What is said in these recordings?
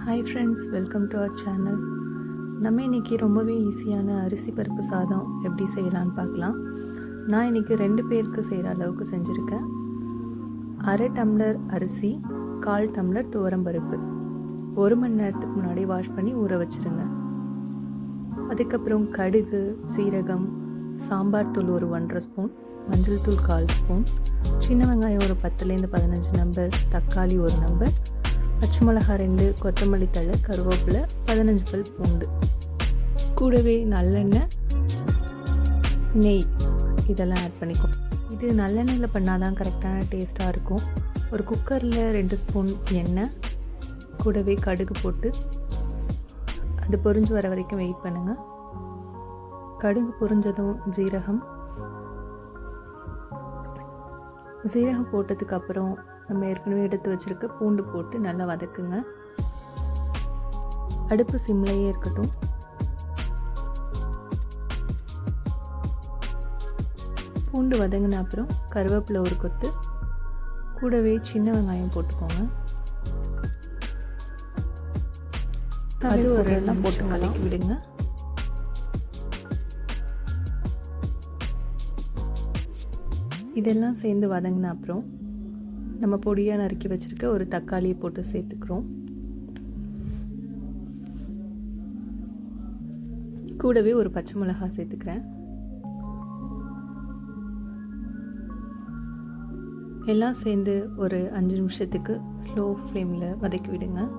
Hi friends, welcome to our channel. நம்ம இன்றைக்கி ரொம்பவே ஈஸியான அரிசி பருப்பு சாதம் எப்படி செய்யலான்னு பார்க்கலாம். நான் இன்றைக்கி 2 பேருக்கு செய்கிற அளவுக்கு செஞ்சுருக்கேன். 1/2 டம்ளர் அரிசி, 1/4 டம்ளர் துவரம்பருப்பு 1 மணி நேரத்துக்கு முன்னாடி வாஷ் பண்ணி ஊற வச்சுருங்க. அதுக்கப்புறம் கடுகு, சீரகம், சாம்பார் தூள் ஒரு 1.5 ஸ்பூன், மஞ்சள் தூள் 1/4 ஸ்பூன், சின்ன வெங்காயம் ஒரு 10லேருந்து 15 நம்பர், தக்காளி 1 நம்பர், பச்சை மிளகா 2, கொத்தமல்லி தழை, கருவேப்பிலை, 15 பல் பூண்டு, கூடவே நல்லெண்ணெய், நெய் இதெல்லாம் ஆட் பண்ணிக்கும். இது நல்லெண்ணெயில் பண்ணால் தான் கரெக்டான டேஸ்ட்டாக இருக்கும். ஒரு குக்கரில் 2 ஸ்பூன் எண்ணெய், கூடவே கடுகு போட்டு அது பொரிஞ்சு வர வரைக்கும் வெயிட் பண்ணுங்கள். கடுகு பொரிஞ்சதும் ஜீரகம் போட்டதுக்கப்புறம் நம்ம ஏற்கனவே எடுத்து வச்சுருக்க பூண்டு போட்டு நல்லா வதக்குங்க. அடுப்பு சிம்லையே இருக்கட்டும். பூண்டு வதங்கின அப்புறம் கருவேப்பிலை ஒரு கொத்து, கூடவே சின்ன வெங்காயம் போட்டுக்கோங்க. அது ஒரு எல்லாம் போட்டு கலக்கி விடுங்க. இதெல்லாம் சேர்ந்து வதங்கின அப்புறம் நம்ம பொடியாக நறுக்கி வச்சுருக்க ஒரு தக்காளியை போட்டு சேர்த்துக்கிறோம். கூடவே ஒரு பச்சை மிளகாய் சேர்த்துக்கிறேன். எல்லாம் சேர்ந்து ஒரு 5 நிமிஷத்துக்கு ஸ்லோ ஃப்ளேமில் வதக்கி விடுங்க.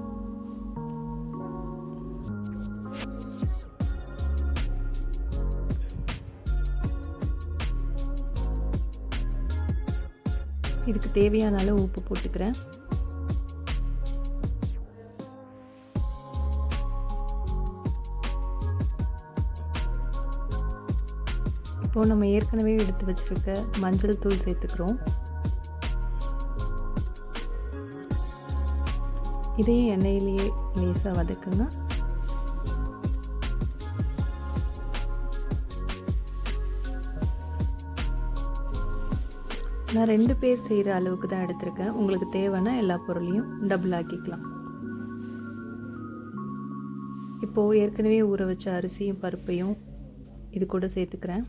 இதுக்கு தேவையான அளவு உப்பு போட்டுக்கிறேன். இப்போது நம்ம ஏற்கனவே எடுத்து வச்சுருக்க மஞ்சள் தூள் சேர்த்துக்கிறோம். இதையும் எண்ணெயிலேயே லேசாக வதக்குங்க. நான் 2 பேர் செய்கிற அளவுக்கு தான் எடுத்திருக்கேன். உங்களுக்கு தேவைன்னா எல்லா பொருளையும் டபுள் ஆக்கிக்கலாம். இப்போது ஏற்கனவே ஊற வச்ச அரிசியும் பருப்பையும் இது கூட சேர்த்துக்கிறேன்.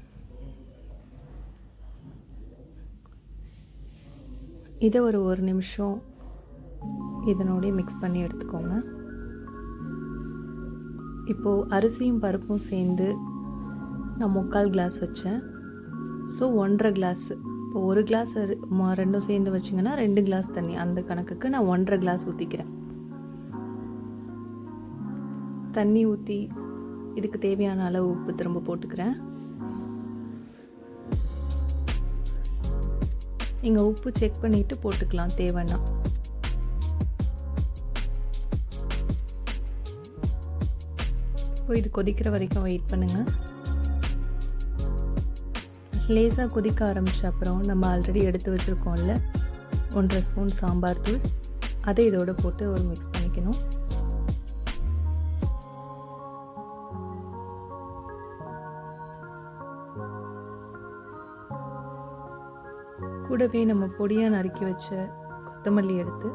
இதை ஒரு 1 நிமிஷம் இதனோடய மிக்ஸ் பண்ணி எடுத்துக்கோங்க. இப்போது அரிசியும் பருப்பும் சேர்ந்து நான் 3/4 கிளாஸ் வச்சேன். So 1.5 class. இப்போ 1 கிளாஸ் ரெண்டும் சேர்ந்து வச்சிங்கன்னா 2 கிளாஸ் தண்ணி, அந்த கணக்குக்கு நான் 1.5 கிளாஸ் ஊற்றிக்கிறேன். தண்ணி ஊற்றி இதுக்கு தேவையான அளவு உப்பு திரும்ப போட்டுக்கிறேன். நீங்கள் உப்பு செக் பண்ணிவிட்டு போட்டுக்கலாம் தேவைன்னா. இப்போ இது கொதிக்கிற வரைக்கும் வெயிட் பண்ணுங்கள். லேசாக கொதிக்க ஆரம்பித்த அப்புறம் நம்ம ஆல்ரெடி எடுத்து வச்சுருக்கோம்ல 1.5 ஸ்பூன் சாம்பார் தூள், அதை இதோடு போட்டு ஒரு மிக்ஸ் பண்ணிக்கணும். கூடவே நம்ம பொடியாக நறுக்கி வச்ச கொத்தமல்லி எடுத்து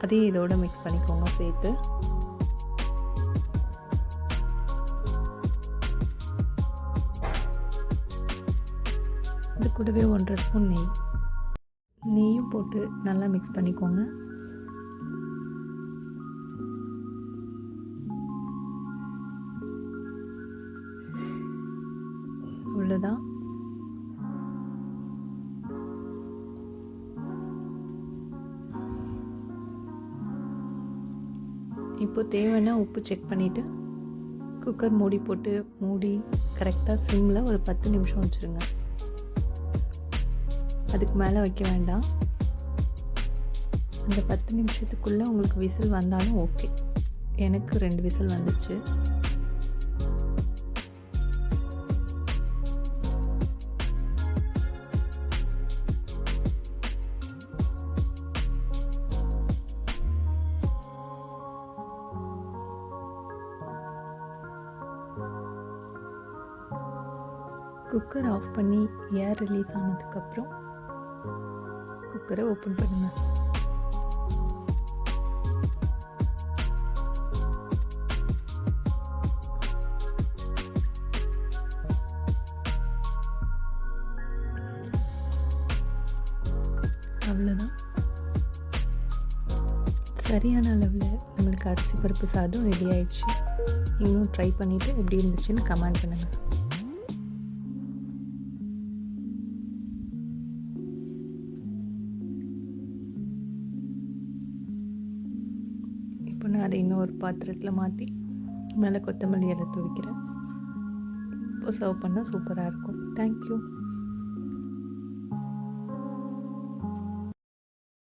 அதையும் இதோடு மிக்ஸ் பண்ணிக்கோங்க சேர்த்து. அது கூடவே 1.5 ஸ்பூன் நெய்யும் போட்டு நல்லா மிக்ஸ் பண்ணிக்கோங்க. அவ்வளோதான். இப்போ தேவைன்னா உப்பு செக் பண்ணிவிட்டு குக்கர் மூடி போட்டு மூடி கரெக்டாக சிம்மில் ஒரு 10 நிமிஷம் வச்சுருங்க. அதுக்கு மேலே வைக்க வேண்டாம். அந்த 10 நிமிஷத்துக்குள்ளே உங்களுக்கு விசில் வந்தாலும் ஓகே. எனக்கு 2 விசில் வந்துச்சு. குக்கர் ஆஃப் பண்ணி ஏர் ரிலீஸ் ஆனதுக்கப்புறம் குக்கரை ஓப்பன் பண்ணுங்கள். அவ்வளோதான். சரியான அளவில் நம்மளுக்கு அரிசி பருப்பு சாதம் ரெடி ஆயிடுச்சு. நீங்களும் ட்ரை பண்ணிவிட்டு எப்படி இருந்துச்சுன்னு கமெண்ட் பண்ணுங்கள். இப்போ நான் அதை இன்னொரு பாத்திரத்தில் மாற்றி மேலே கொத்தமல்லி இலை தூவிக்கிறேன். இப்போ சர்வ் பண்ணால் சூப்பராக இருக்கும். தேங்க்யூ.